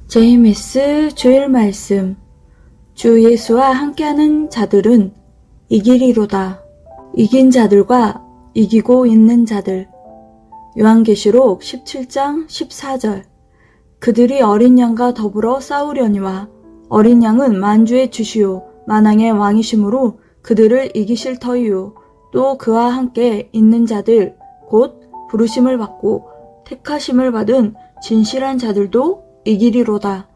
JMS 주일 말씀. 주 예수와 함께하는 자들은 이기리로다. 이긴 자들과 이기고 있는 자들. 요한계시록 17장 14절. 그들이 어린 양과 더불어 싸우려니와 어린 양은 만주의 주시요 만왕의 왕이심으로 그들을 이기실 터이요. 또 그와 함께 있는 자들 곧 부르심을 받고 택하심을 받은 진실한 자들도 이기리로다.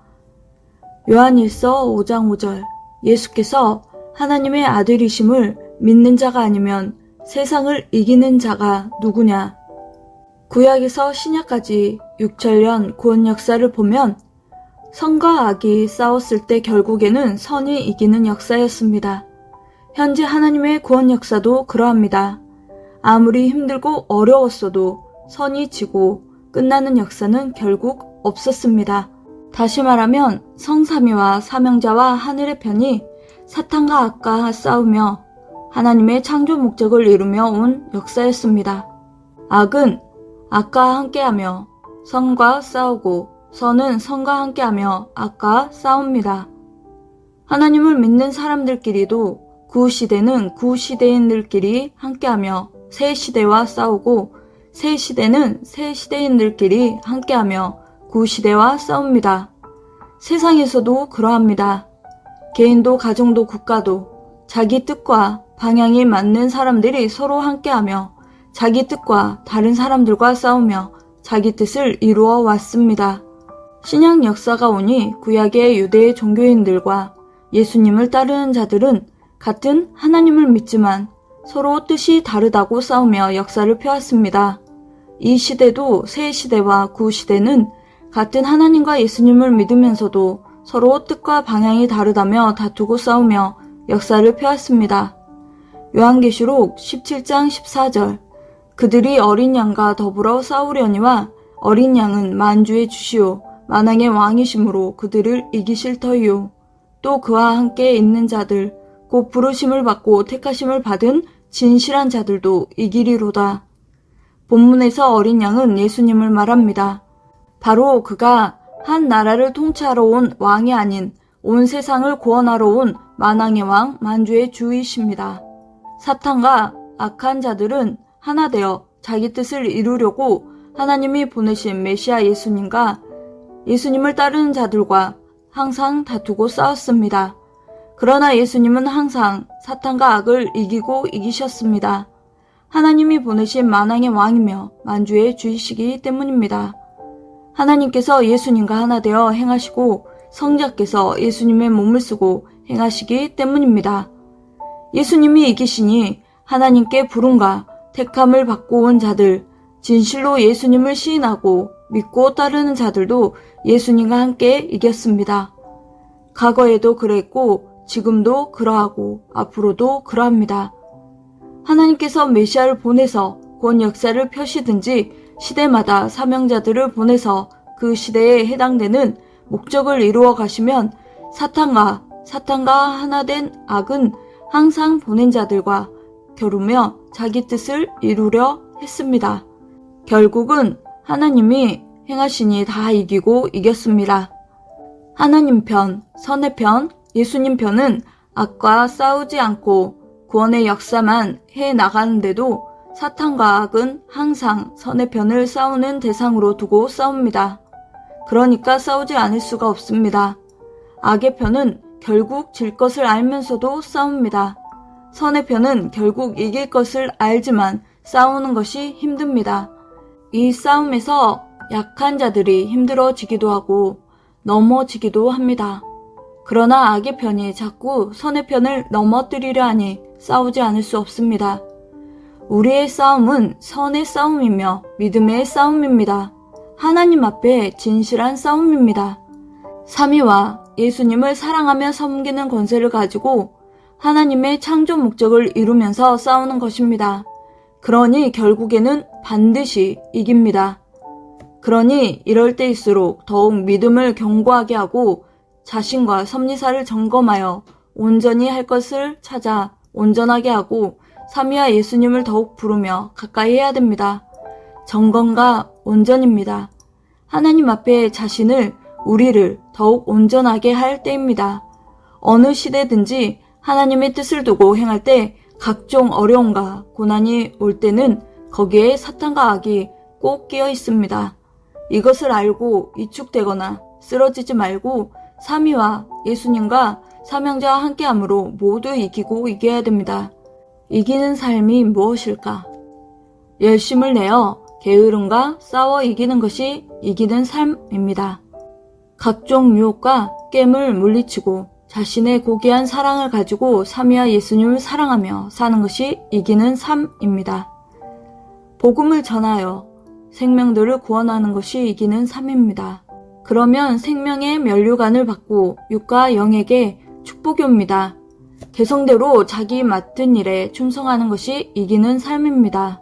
요한일서 5장 5절. 예수께서 하나님의 아들이심을 믿는 자가 아니면 세상을 이기는 자가 누구냐? 구약에서 신약까지 6천년 구원 역사를 보면 선과 악이 싸웠을 때 결국에는 선이 이기는 역사였습니다. 현재 하나님의 구원 역사도 그러합니다. 아무리 힘들고 어려웠어도 선이 지고 끝나는 역사는 결국 없었습니다. 다시 말하면 성삼위와 사명자와 하늘의 편이 사탄과 악과 싸우며 하나님의 창조 목적을 이루며 온 역사였습니다. 악은 악과 함께하며 선과 싸우고 선은 선과 함께하며 악과 싸웁니다. 하나님을 믿는 사람들끼리도 구시대는 구시대인들끼리 함께하며 새 시대와 싸우고 새 시대는 새 시대인들끼리 함께하며 구시대와 싸웁니다. 세상에서도 그러합니다. 개인도 가정도 국가도 자기 뜻과 방향이 맞는 사람들이 서로 함께하며 자기 뜻과 다른 사람들과 싸우며 자기 뜻을 이루어 왔습니다. 신약 역사가 오니 구약의 유대의 종교인들과 예수님을 따르는 자들은 같은 하나님을 믿지만 서로 뜻이 다르다고 싸우며 역사를 펴왔습니다. 이 시대도 새 시대와 구시대는 같은 하나님과 예수님을 믿으면서도 서로 뜻과 방향이 다르다며 다투고 싸우며 역사를 펴왔습니다. 요한계시록 17장 14절. 그들이 어린 양과 더불어 싸우려니와 어린 양은 만주의 주시요 만왕의 왕이심으로 그들을 이기실 터이요. 또 그와 함께 있는 자들 곧 부르심을 받고 택하심을 받은 진실한 자들도 이기리로다. 본문에서 어린 양은 예수님을 말합니다. 바로 그가 한 나라를 통치하러 온 왕이 아닌 온 세상을 구원하러 온 만왕의 왕 만주의 주이십니다. 사탄과 악한 자들은 하나 되어 자기 뜻을 이루려고 하나님이 보내신 메시아 예수님과 예수님을 따르는 자들과 항상 다투고 싸웠습니다. 그러나 예수님은 항상 사탄과 악을 이기고 이기셨습니다. 하나님이 보내신 만왕의 왕이며 만주의 주이시기 때문입니다. 하나님께서 예수님과 하나 되어 행하시고 성자께서 예수님의 몸을 쓰고 행하시기 때문입니다. 예수님이 이기시니 하나님께 부름과 택함을 받고 온 자들, 진실로 예수님을 시인하고 믿고 따르는 자들도 예수님과 함께 이겼습니다. 과거에도 그랬고 지금도 그러하고 앞으로도 그러합니다. 하나님께서 메시아를 보내서 곧 역사를 펴시든지 시대마다 사명자들을 보내서 그 시대에 해당되는 목적을 이루어 가시면 사탄과 하나 된 악은 항상 보낸 자들과 겨루며 자기 뜻을 이루려 했습니다. 결국은 하나님이 행하시니 다 이기고 이겼습니다. 하나님 편, 선의 편, 예수님 편은 악과 싸우지 않고 구원의 역사만 해 나가는데도 사탄과 악은 항상 선의 편을 싸우는 대상으로 두고 싸웁니다. 그러니까 싸우지 않을 수가 없습니다. 악의 편은 결국 질 것을 알면서도 싸웁니다. 선의 편은 결국 이길 것을 알지만 싸우는 것이 힘듭니다. 이 싸움에서 약한 자들이 힘들어지기도 하고 넘어지기도 합니다. 그러나 악의 편이 자꾸 선의 편을 넘어뜨리려 하니 싸우지 않을 수 없습니다. 우리의 싸움은 선의 싸움이며 믿음의 싸움입니다. 하나님 앞에 진실한 싸움입니다. 삼위와 예수님을 사랑하며 섬기는 권세를 가지고 하나님의 창조 목적을 이루면서 싸우는 것입니다. 그러니 결국에는 반드시 이깁니다. 그러니 이럴 때일수록 더욱 믿음을 견고하게 하고 자신과 섭리사를 점검하여 온전히 할 것을 찾아 온전하게 하고 삼위와 예수님을 더욱 부르며 가까이 해야 됩니다. 점검과 온전입니다. 하나님 앞에 자신을 우리를 더욱 온전하게 할 때입니다. 어느 시대든지 하나님의 뜻을 두고 행할 때 각종 어려움과 고난이 올 때는 거기에 사탄과 악이 꼭 끼어 있습니다. 이것을 알고 위축되거나 쓰러지지 말고 삼위와 예수님과 사명자와 함께함으로 모두 이기고 이겨야 됩니다. 이기는 삶이 무엇일까? 열심을 내어 게으름과 싸워 이기는 것이 이기는 삶입니다. 각종 유혹과 깨물 물리치고 자신의 고귀한 사랑을 가지고 삼위와 예수님을 사랑하며 사는 것이 이기는 삶입니다. 복음을 전하여 생명들을 구원하는 것이 이기는 삶입니다. 그러면 생명의 면류관을 받고 육과 영에게 축복이 옵니다. 개성대로 자기 맡은 일에 충성하는 것이 이기는 삶입니다.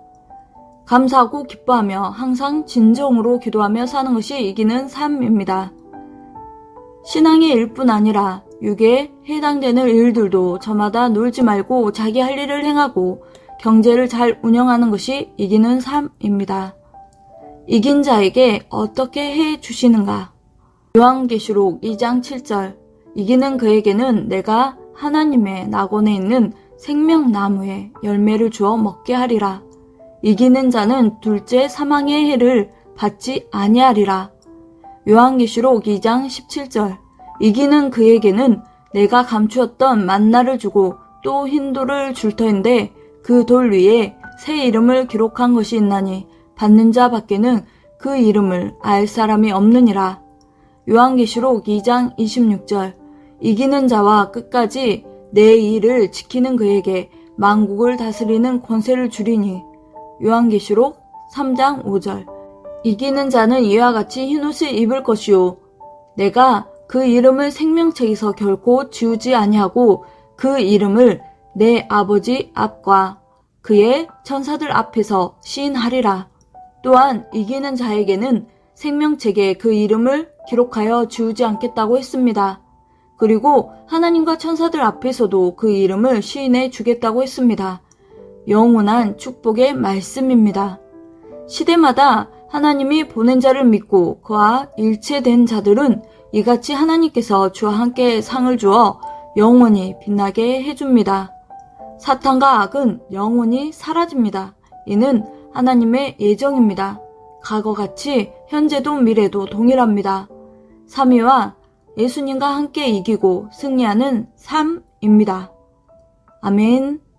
감사하고 기뻐하며 항상 진정으로 기도하며 사는 것이 이기는 삶입니다. 신앙의 일뿐 아니라 육에 해당되는 일들도 저마다 놀지 말고 자기 할 일을 행하고 경제를 잘 운영하는 것이 이기는 삶입니다. 이긴 자에게 어떻게 해 주시는가? 요한계시록 2장 7절 이기는 그에게는 내가 하나님의 낙원에 있는 생명나무에 열매를 주어 먹게 하리라. 이기는 자는 둘째 사망의 해를 받지 아니하리라. 요한계시록 2장 17절 이기는 그에게는 내가 감추었던 만나를 주고 또 흰 돌을 줄 터인데 그 돌 위에 새 이름을 기록한 것이 있나니 받는 자 밖에는 그 이름을 알 사람이 없느니라. 요한계시록 2장 26절 이기는 자와 끝까지 내 일을 지키는 그에게 만국을 다스리는 권세를 주리니. 요한계시록 3장 5절 이기는 자는 이와 같이 흰옷을 입을 것이요 내가 그 이름을 생명책에서 결코 지우지 아니하고 그 이름을 내 아버지 앞과 그의 천사들 앞에서 시인하리라. 또한 이기는 자에게는 생명책에 그 이름을 기록하여 지우지 않겠다고 했습니다. 그리고 하나님과 천사들 앞에서도 그 이름을 시인해 주겠다고 했습니다. 영원한 축복의 말씀입니다. 시대마다 하나님이 보낸 자를 믿고 그와 일체된 자들은 이같이 하나님께서 주와 함께 상을 주어 영원히 빛나게 해줍니다. 사탄과 악은 영원히 사라집니다. 이는 하나님의 예정입니다. 과거같이 현재도 미래도 동일합니다. 삼위와 예수님과 함께 이기고 승리하는 삶입니다. 아멘.